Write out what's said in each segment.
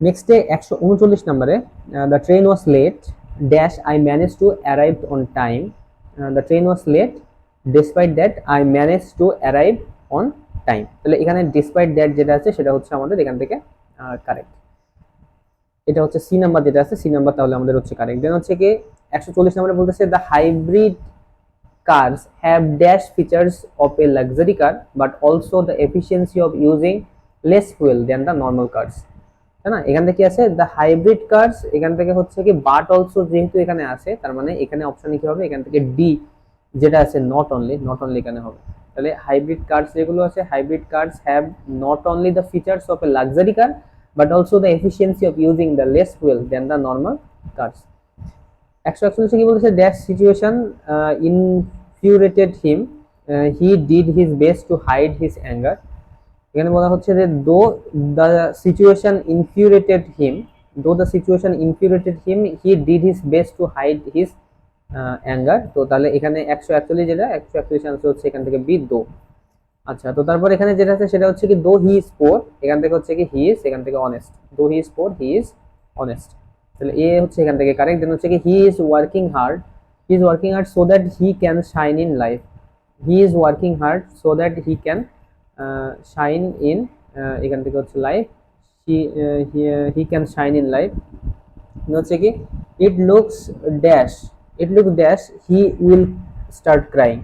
নেক্সটে 139 নম্বরে, the train was late dash I manage to arrive on time. The train was late despite that I manage to arrive on time. তাহলে এখানে despite that যেটা আছে সেটা হচ্ছে আমাদের এখান থেকে কারেক্ট। এটা হচ্ছে সি নাম্বার যেটা আছে, সি নাম্বার তাহলে আমাদের হচ্ছে কারেক্ট। দেন হচ্ছে কি 140 নম্বরে বলতেছে the hybrid cars have dash features of a luxury car but also the efficiency of using less fuel than the normal cars। তাই না, এখান থেকে আছে দ্য হাইব্রিড কার্স, এখান থেকে হচ্ছে কি বাট অলসো যেহেতু এখানে আছে তার মানে এখানে অপশনে কি হবে, এখান থেকে ডি যেটা আছে নট অনলি, নট অনলি এখানে হবে। তাহলে হাইব্রিড কার্স যেগুলো আছে, hybrid cars have not only the features of a luxury car but also the efficiency of using the less fuel than the normal cars. 141 কি বলেছে, that situation infuriated him, he did his best to hide his anger. এখানে বলা হচ্ছে যে দো the situation infuriated him, though the situation infuriated him he did his best to hide his anger. তো তাহলে এখানে 141 যেটা 141 আনসার হচ্ছে এখান থেকে বি দো। আচ্ছা, তো তারপর এখানে যেটা আছে সেটা হচ্ছে কি দো হি ইজ পোর, এখান থেকে হচ্ছে কি হি ইজ, এখান থেকে অনেস্ট, দো he is poor he is honest. তাহলে এ হচ্ছে এখান থেকে কারেক্ট। দেন হচ্ছে কি he is working hard, he is working hard so that he can shine in life, he is working hard so that he can shine in, এখান থেকে হচ্ছে life, he can shine in life. হচ্ছে কি it looks dash, it look dash he will start crying.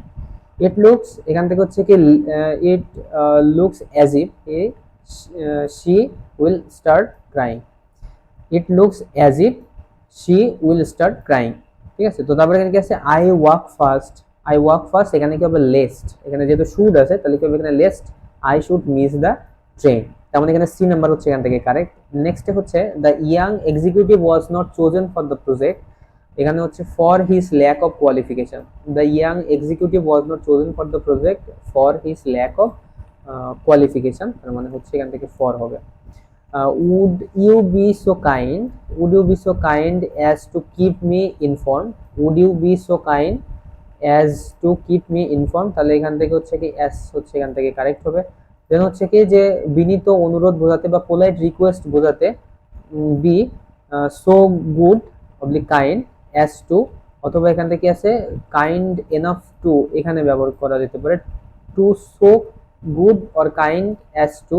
It looks এখান থেকে হচ্ছে কি it looks as if she will start crying, it looks as if she will start crying. ঠিক আছে, তো তারপরে এখানে কি আছে I walk fast, I walk fast, এখানে কি হবে লেস্ট, এখানে যেহেতু শুড আছে তাহলে কি হবে এখানে lest I should miss the train. তার মানে এখানে সি নাম্বার হচ্ছে এখান থেকে কারেক্ট। নেক্সট হচ্ছে the young executive was not chosen for the project, এখানে হচ্ছে for his lack of qualification, the young executive was not chosen for the project for his lack of qualification, তার মানে হচ্ছে এখান থেকে ফর হবে। Would you be so kind, would you be so kind as to keep me informed, would you be so kind as to keep me informed, তাহলে এখান থেকে হচ্ছে কি as হচ্ছে এখান থেকে কারেক্ট হবে। দেন হচ্ছে কি যে বিনীত অনুরোধ বোঝাতে বা পোলাইট রিকোয়েস্ট বোঝাতে be so good oblique kind as to, অথবা এখান থেকে আছে কাইন্ড এনাফ টু, এখানে ব্যবহার করা যেতে পারে to so good or kind as to,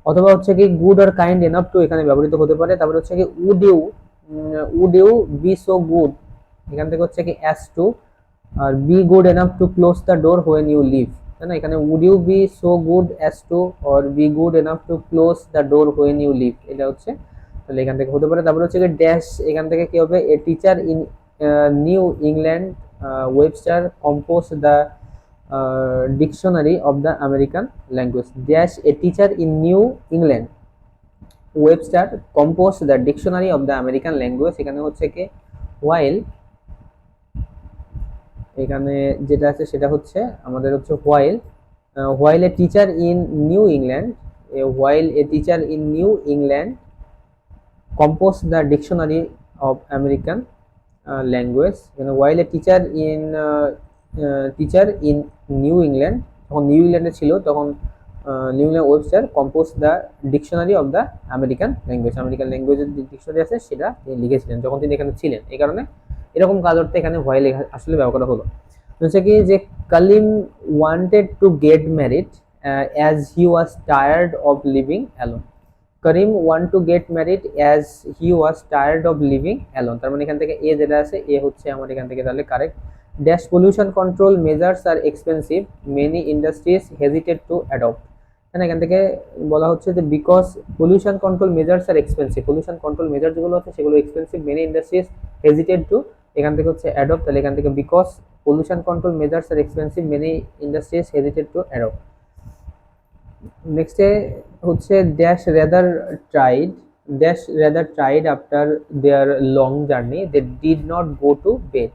অথবা হচ্ছে কি good or kind enough to এখানে ব্যবহৃত হতে পারে। তারপরে হচ্ছে কি would you be so good, এখান থেকে হচ্ছে কি অ্যাজ টু, আর be good enough to close the door when you leave, তাই না, এখানে would you be so good as to or be good enough to close the door when you leave, এটা হচ্ছে তাহলে এখান থেকে হতে পারে। তারপরে হচ্ছে কি ড্যাশ, এখান থেকে কি হবে a teacher in new England Webster compose the dictionary of the American language, dash a teacher in New England Webster composed the dictionary of the American language, এখানে হচ্ছে কি while, এখানে যেটা আছে সেটা হচ্ছে আমাদের হচ্ছে while a teacher in New England, while a teacher in New England composed the dictionary of American language, while a teacher in New England, যখন নিউ ইংল্যান্ডে ছিল তখন New England Webster compose the dictionary of the American language, American ল্যাঙ্গুয়েজের যে dictionary আছে সেটা তিনি লিখেছিলেন যখন তিনি এখানে ছিলেন, এই কারণে এরকম কাজ অর্থে এখানে হোয়াইল আসলে ব্যবহার করা হলো। হচ্ছে কি যে Kalim wanted to get married as he was tired of living alone, Karim want to get married as he was tired of living alone, তার মানে এখান থেকে এ যেটা আছে এ হচ্ছে আমার এখান থেকে তাহলে correct. Dash pollution control measures are expensive many industries hesitated to adopt, হ্যাঁ এখান থেকে বলা হচ্ছে যে because pollution control measures are expensive, pollution control measure যেগুলো আছে সেগুলো expensive, many industries hesitated to, এখান থেকে হচ্ছে অ্যাডপ্ট, তাহলে এখান থেকে because pollution control measures are expensive many industries hesitated to adopt. নেক্সটে হচ্ছে dash rather tried after their long journey they did not go to bed,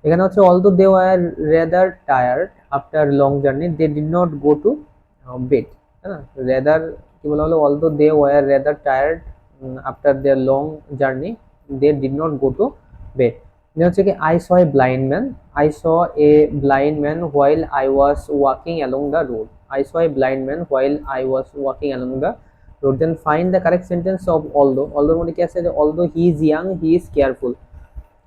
এখানে হচ্ছে although they were rather tired after long journey they did not go to bed, হ্যাঁ rather কি বলা হলো although they were rather tired after their long journey they did not go to bed. এটা হচ্ছে কি I saw a blind man, I saw a blind man while I was walking along the road, I saw a blind man while I was walking along the wrote. Then find the correct sentence of although. Although মধ্যে কি আছে যে although he is young he is careful.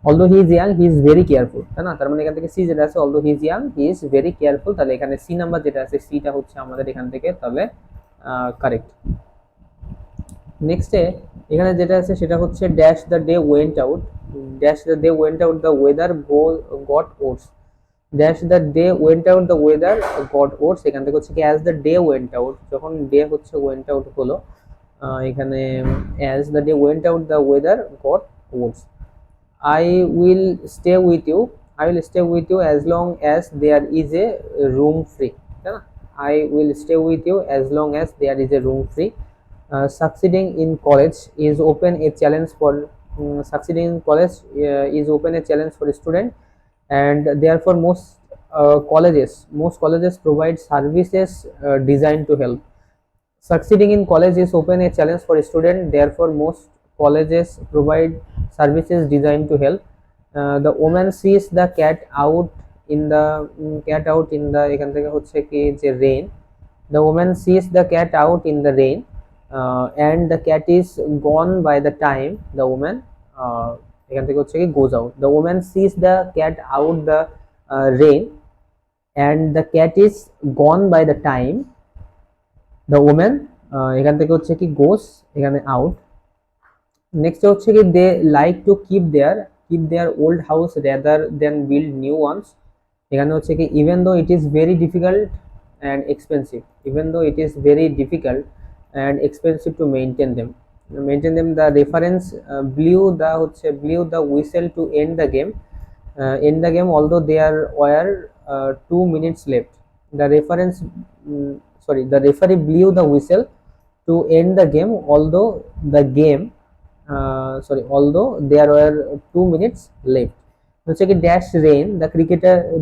Although he is young he is very careful, তাই না? তার মানে এখান থেকে সি যেটা আছে although he is young he is very careful, তাহলে এখানে সি নাম্বার যেটা আছে সিটা হচ্ছে আমাদের এখান থেকে তাহলে কারেক্ট। নেক্সটে এখানে যেটা আছে সেটা হচ্ছে dash the day went out, dash the day went out the weather goat oats, dash the day went out the weather goat oats, এখান থেকে হচ্ছে কি as the day went out, যখন ডে হচ্ছে ওয়েন্ট আউট হলো এখানে as the day went out the weather goat oats. I will stay with you, I will stay with you as long as there is a room free, তাই না? I will stay with you as long as there is a room free. Succeeding in college is open a challenge for succeeding in college is open a challenge for a student, and therefore most colleges provide services designed to help. Succeeding in college is open a challenge for a student, therefore most colleges provide services designed to help. The woman sees the cat out in the এখান থেকে হচ্ছে কি যে rain, the woman sees the cat out in the rain and the cat is gone by the time the woman এখান থেকে হচ্ছে কি goes out. The woman sees the cat out the rain and the cat is gone by the time the woman এখান থেকে হচ্ছে কি goes এখানে out. Next হচ্ছে কি they like to keep their old house rather than build new ones, এখানে হচ্ছে কি even though it is very difficult and expensive, even though it is very difficult and expensive to maintain them the referee blew the whistle to end the game although there were 2 minutes left. The referee blew the whistle to end the game although there were 2 minutes left. হচ্ছে কি dash rain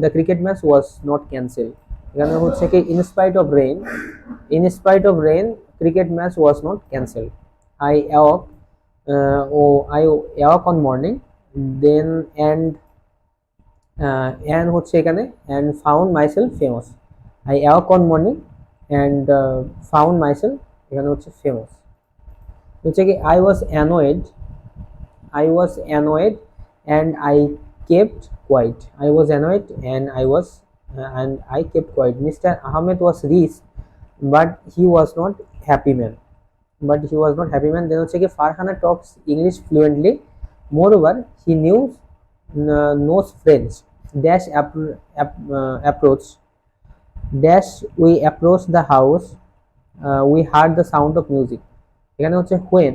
the cricket match was not cancelled, এখানে হচ্ছে কি in spite of rain cricket match was not cancelled. I awoke on morning then and হচ্ছে এখানে and found myself famous. I awoke on morning and found myself এখানে হচ্ছে famous. হচ্ছে কি I was annoyed and I kept quiet. I was annoyed and I kept quiet. Mr. Ahmed was rich but he was not happy man. Then হচ্ছে কি Farhana talks English fluently, moreover he knows French. Dash approach dash we approached the house, we heard the sound of music, এখানে হচ্ছে when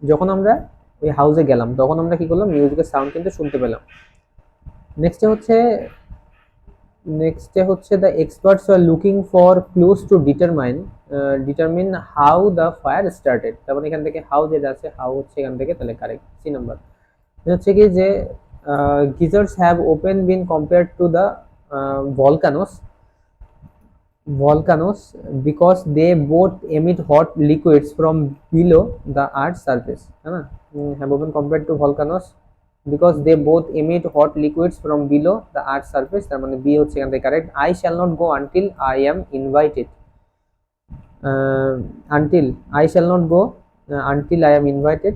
যখন আমরা ওই হাউসে গেলাম তখন আমরা কি করলাম মিউজিকের সাউন্ড কিন্তু শুনতে পেলাম। নেক্সটে হচ্ছে the experts are looking for clues to determine how the fire started, তার মানে এখান থেকে হাউ যেটা আছে হাউ হচ্ছে এখান থেকে তাহলে কারেক্ট সি নাম্বার। হচ্ছে কি যে geysers have often been compared to the volcanoes because they both emit hot liquids from below the earth's surface, है ना? Have often compared to volcanoes because they both emit hot liquids from below the earth's surface, তার মানে B হচ্ছে এখান থেকে correct. I shall not go until I am invited, I shall not go until I am invited,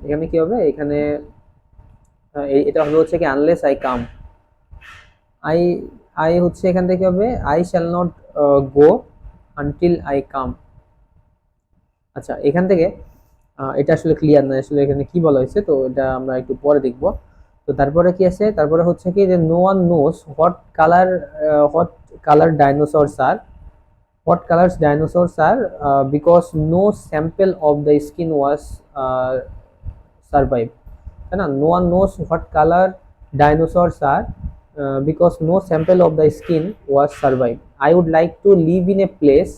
এখানে কি হবে এখানে এটা হবে হচ্ছে কি আনলেস আই কাম, আই হচ্ছে এখান থেকে হবে I shall not go until I come. আচ্ছা এখান থেকে এটা আসলে ক্লিয়ার না আসলে এখানে কি বলা হয়েছে, তো এটা আমরা একটু পরে দেখব। তো তারপরে কি আছে, তারপরে হচ্ছে কি যে no one knows what colour dinosaurs are because no sample of the skin was survive, है ना? No one knows what color dinosaurs are because no sample of the skin was survived. I would like to live in a place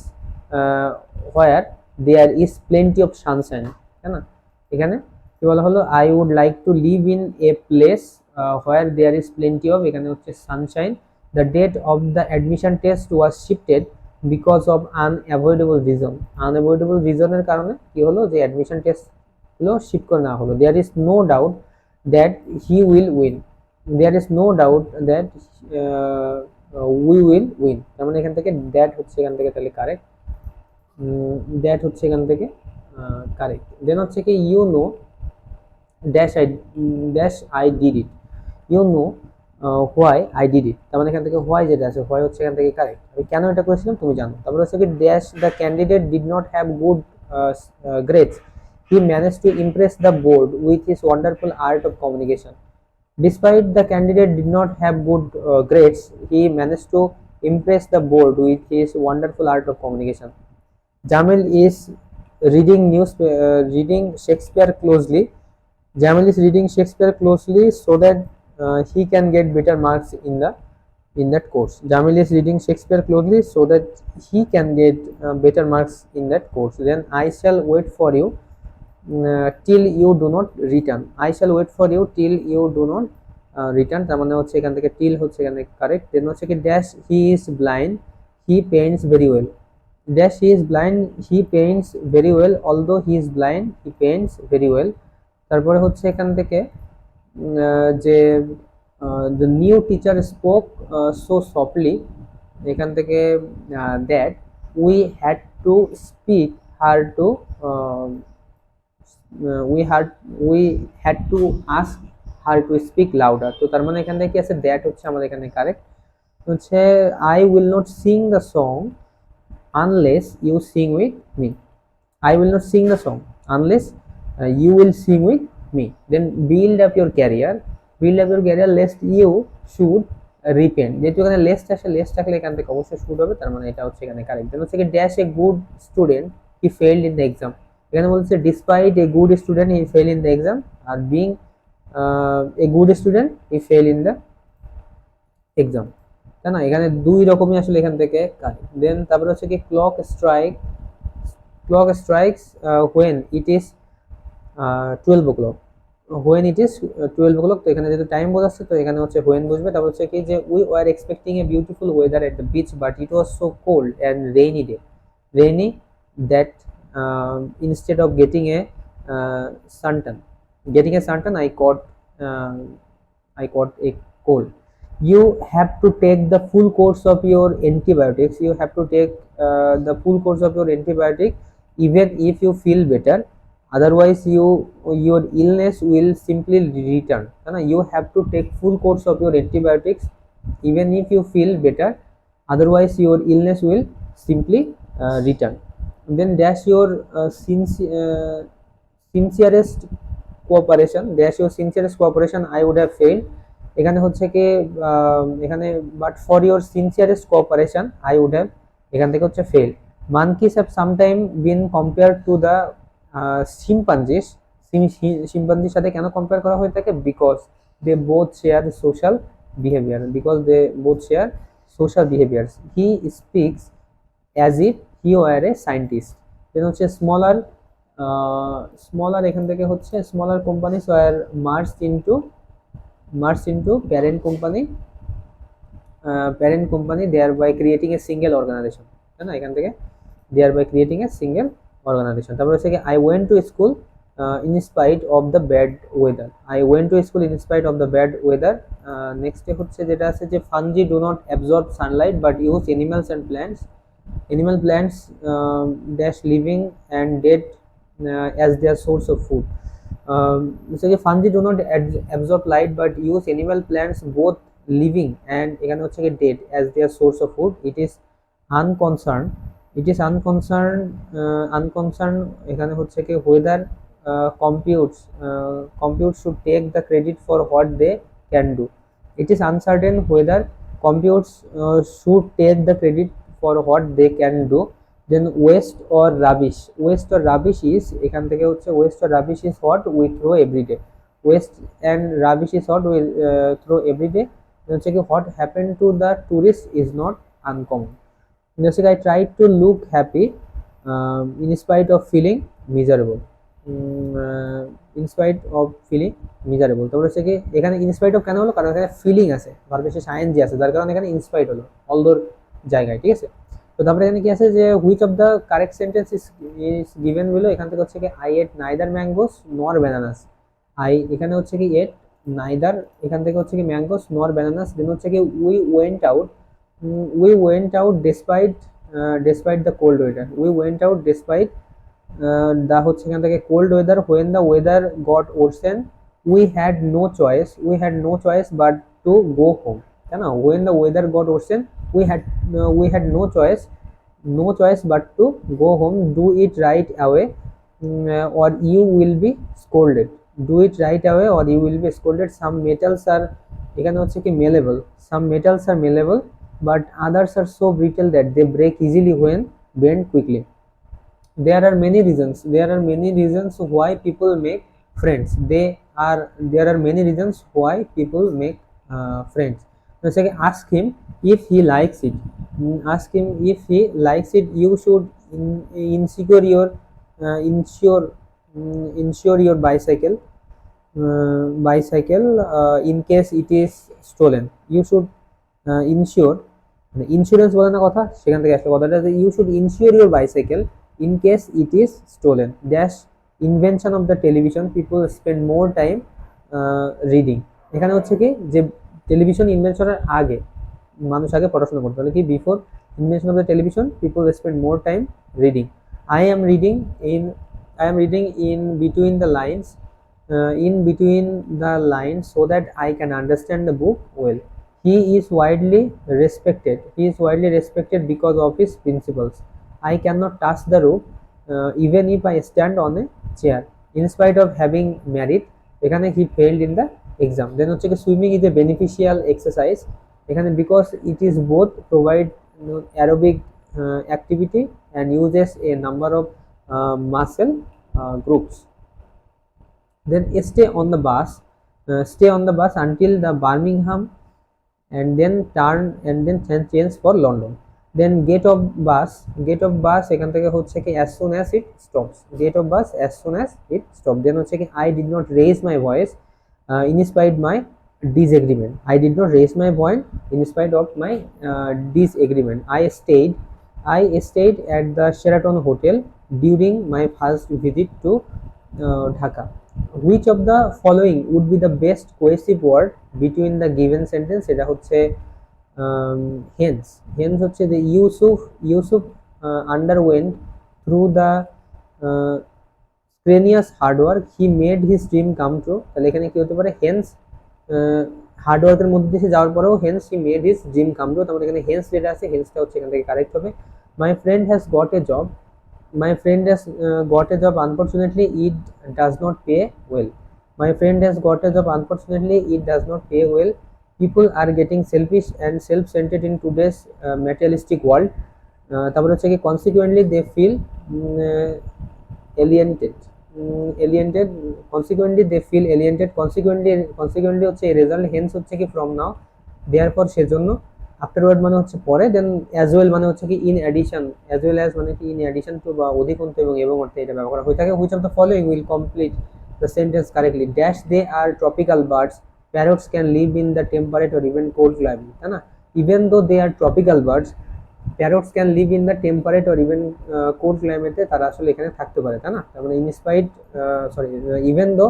where there is plenty of sunshine, है ना? এখানে কি বলা হলো I would like to live in a place where there is plenty of এখানে হচ্ছে sunshine. The date of the admission test was shifted because of unavoidable reason এর কারণে কি হলো যে admission test হলো শিফট করে নেওয়া হলো। There is no doubt that he will win, there is no doubt that we will win, তার মানে এখান থেকে দ্যাট হচ্ছে এখান থেকে তাহলে কারেক্ট, দ্যাট হচ্ছে এখান থেকে কারেক্ট। দেন হচ্ছে কি you know dash I did it, you know why I did it, তার মানে এখান থেকে হোয়াই যেটা আছে, হোয়াই হচ্ছে এখান থেকে কারেক্ট। আমি কেন এটা করেছিলাম তুমি জানো। তারপরে হচ্ছে কি dash the candidate did not have good grades, he manage to Impress the board with his wonderful art of communication. Despite the candidate did not have good grades, he managed to impress the board with his wonderful art of communication. Jamil is reading Shakespeare closely. Jamil is reading Shakespeare closely so that he can get better marks in that course. Jamil is reading Shakespeare closely so that he can get better marks in that course. Then I shall wait for you till you do not return. I shall wait for you till you do not return, তার মানে হচ্ছে এখান থেকে till হচ্ছে এখানে correct. Then হচ্ছে কি dash he is blind, he Paints very well, dash he is blind, he Paints very well, although he is blind, he Paints very well. তারপরে হচ্ছে এখান থেকে যে the new teacher spoke so softly, এখান থেকে that we had to speak her to we had to ask her to speak louder। তো তার মানে এখান থেকে কি আছে, দ্যাট হচ্ছে আমাদের এখানে কারেক্ট হচ্ছে I will not sing the song unless you sing with me, I will not sing the song unless you will sing with me। Then build up your career, build up your career lest you should repent, যেহেতু এখানে least আসে, least থাকলে এখান থেকে অবশ্যই should হবে, তার মানে এটা হচ্ছে এখানে কারেক্ট। দেন হচ্ছে কি dash a good student he failed in the exam, এখানে বলছে despite a good student he fail in the exam, are being a good student he fail in the exam, তাই না, এখানে দুই রকমই আসলে এখান থেকে কারেক্ট। দেন তারপরে হচ্ছে কি clock strikes when it is 12 o'clock, when it is 12 o'clock। তো এখানে যেহেতু টাইম বোঝাচ্ছে তো এখানে হচ্ছে when বসবে। তারপর হচ্ছে কি যে we were expecting a beautiful weather at the beach but it was so cold and rainy that instead of uh, suntan getting a suntan uh, I caught a cold। You have to take the full course of your antibiotics, you have to take the full course of your antibiotic even if you feel better, otherwise your illness will simply return, है ना। You have to take full course of your antibiotics even if you feel better, otherwise your illness will simply return। Then dash your sincerest cooperation I would have failed, এখানে হচ্ছে কি এখানে but for your sincerest cooperation I would have, এখান থেকে হচ্ছে fail. Monkeys have sometime been compare to the chimpanzees, শিম্পাঞ্জির সাথে কেন কম্পেয়ার করা হয়ে থাকে, because they both share social behaviour, because they both share social behaviours. He speaks as if he were a scientist. Then হচ্ছে smaller এখান থেকে হচ্ছে smaller companies were merged into parent company thereby creating a single organization, है ना, এখান থেকে thereby creating a single organization। তারপর হচ্ছে কি I went to school in spite of the bad weather, I went to school in spite of the bad weather। Next হচ্ছে যেটা আছে যে fungi do not absorb sunlight but use animal plants dash living and dead as their source of food। so the fungi do not absorb light but use animal plants both living and এখানে হচ্ছে কি dead as their source of food। unconcerned unconcerned এখানে হচ্ছে কি whether computes should take the credit for what they can do। it is uncertain whether computes should take the credit for what they can do। then waste or rubbish is এখান থেকে হচ্ছে waste or rubbish is what we throw every day, waste and rubbish is what we throw every day। হচ্ছে কি what happened to the tourist is not uncommon। হচ্ছে I tried to look happy in spite of feeling miserable, in spite of feeling miserable। তারপর হচ্ছে কি এখানে in spite of কেন হলো, কারণ এখানে ফিলিং আছে, ভার্বের শেষে ing আছে, যার কারণে এখানে in spite হলো অলদোর জায়গায়, ঠিক আছে। তো তারপরে এখানে কি আছে যে which of the correct sentence is given below, এখান থেকে হচ্ছে কি আই এট নাইদার ম্যাঙ্গোস নর ব্যানানাস, এখানে হচ্ছে কি এট নাইদার, এখান থেকে হচ্ছে কি ম্যাঙ্গোস নর ব্যানানাস। দেন হচ্ছে কি we went out despite the cold weather, we went out despite দা হচ্ছে এখান থেকে cold weather, when the weather got worsen we had no choice but to go home, তাই না? When the weather got worsen we had no choice but to go home, do it right away or you will be scolded, do it right away or you will be scolded. Some metals are এখানে হচ্ছে কি malleable, some metals are malleable but others are so brittle that they break easily when bent quickly. There are many reasons why people make friends. There are many reasons why people make friends. So ask him if he likes it. Ask him if he likes it. You should insecure your insure your bicycle in case it is stolen. You should insure, মানে insurance বলে না কথা, সেখান থেকে আসলে কথাটা যে you should insure your bicycle in case it is stolen. Dash invention of the television people spend more time reading. এখানে হচ্ছে কি যে টেলিভিশন ইনভেনশনের আগে মানুষ আগে পড়াশোনা করতে, তাহলে কি before invention of the television people spend more time reading. I am reading in between the lines so that I can understand the book well. He is widely respected because of his principles. I cannot touch the roof even if I stand on a chair. In spite of having married, এখানে he failed in the exam. Then হচ্ছে কি swimming is a beneficial exercise, এখানে because it is both provide aerobic activity and uses a number of muscle groups. Then stay on the bus until the Birmingham and then change for London. Then gate of bus এখান থেকে হচ্ছে কি as soon as it stops. Gate of bus as soon as it stops. Then হচ্ছে কি I did not raise my voice in spite my disagreement. I did not raise my voice in spite of my disagreement. I stayed at the Sheraton Hotel during my first visit to Dhaka. Which of the following would be the best cohesive word between the given sentence? এটা হচ্ছে hence হচ্ছে যে Yusuf underwent through the strenuous hard work he made his dream come true. তাহলে এখানে কি হতে পারে hence hard ওয়ার্কের মধ্যে দিয়ে যাওয়ার পরেও hence he made his dream come true, তাহলে এখানে hence যেটা আছে hence-টা হচ্ছে এখান থেকে কারেক্ট হবে। My friend has got a job unfortunately it does not pay well. My friend has got a job unfortunately it does not pay well. People are getting selfish and self-centered in today's materialistic world. তারপরে হচ্ছে কি consequently they feel alienated consequently হচ্ছে result, Haynes হচ্ছে কি from now, therefore সেজন্য, afterward মানে হচ্ছে পরে, দেন অ্যাজ ওয়েল মানে হচ্ছে কি in addition, as well as মানে কি ইন অ্যাডিশন টু বা অধিকন্তু এবং অর্থে এটা ব্যবহার হয়ে থাকে। Which of the following will complete the sentence correctly. Dash they are tropical birds, parrots can live in the temperate or even cold climate, তাই না? Even though they are tropical birds, parrots can live in the temperate or even cold ক্লাইমেটে তারা আসলে এখানে থাকতে পারে, তাই না? তার মানে even though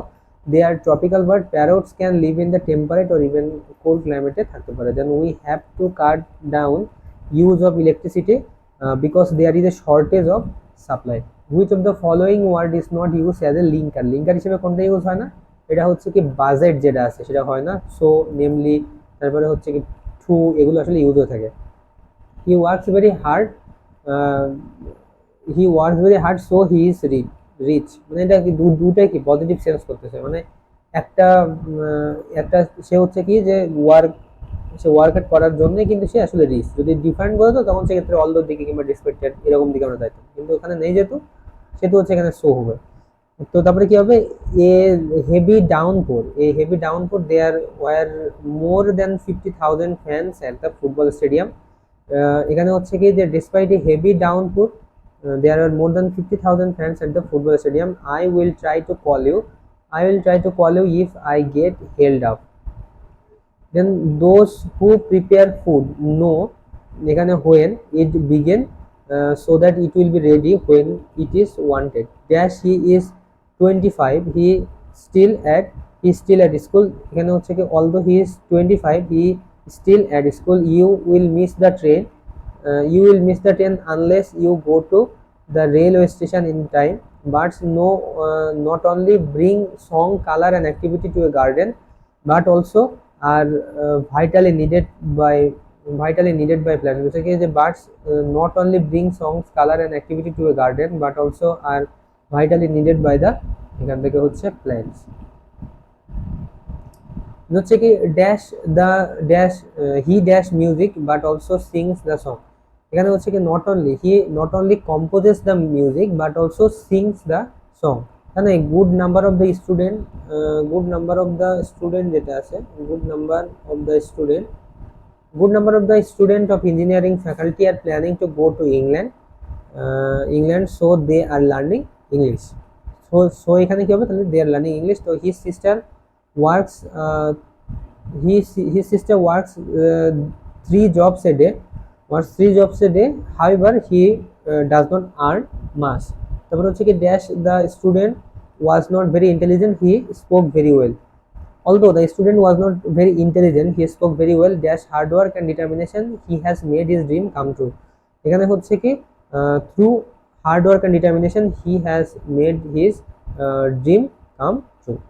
they are tropical bird, parrots can live in the temperate or even cold climate থাকতে পারে। then we have to cut down use of electricity because there is a shortage of supply. which of the following word is not used as a linker হিসেবে কোনটা use হয় না? এটা হচ্ছে কি budget যেটা আছে সেটা হয় না, সো নেমলি, তারপরে হচ্ছে কি টু, এগুলো আসলে ইউজ হয়ে থাকে। he works very hard so he is rich, মানে এটা কি দুটাই কি পজিটিভ সেন্স করতেছে, মানে একটা সে হচ্ছে কি যে ওয়ার্ক করার জন্য কিন্তু সে আসলে রিচ। যদি ডিফারেন্ট বলতো তখন সেক্ষেত্রে অল দিকে কিংবা ডিসপেক্টেড এরকম দিকে আমরা যাইতাম, কিন্তু ওখানে নেই যেহেতু সেটা হচ্ছে এখানে শো হবে। তো তারপরে কি হবে, a heavy downpour there were more than 50,000 fans at the football stadium. এখানে হচ্ছে কি যে despite a heavy downpour there are more than 50,000 fans at the football stadium. I will try to call you if I get held up. Then those who prepare food know এখানে when it begin so that it will be ready when it is wanted. Dash he is 25 he still at school, এখানে হচ্ছে কি although he is 25 he still at school. You will miss the train unless you go to the railway station in time. birds know not only bring song, color and activity to a garden but also are vitally needed by plants. বলছে কি যে birds not only bring songs, color and activity to a garden but also are vitally needed by the এখান থেকে হচ্ছে plants। হচ্ছে কি dash the dash he dash music but also sings the song. এখানে হচ্ছে কি not only composes the music but also sings the song. তাহলে good number of the student যেটা আছে good number of the student of engineering faculty are planning to go to England so they are learning English। so এখানে কি হবে তাহলে they are learning English। তো works uh, his sister works 3 jobs a day, however he does not earn much। তারপর হচ্ছে কি dash the student was not very intelligent, he spoke very well। although the student was not very intelligent, he spoke very well, dash hard work and determination he has made his dream come true। এখানে হচ্ছে কি through hard work and determination he has made his dream come true।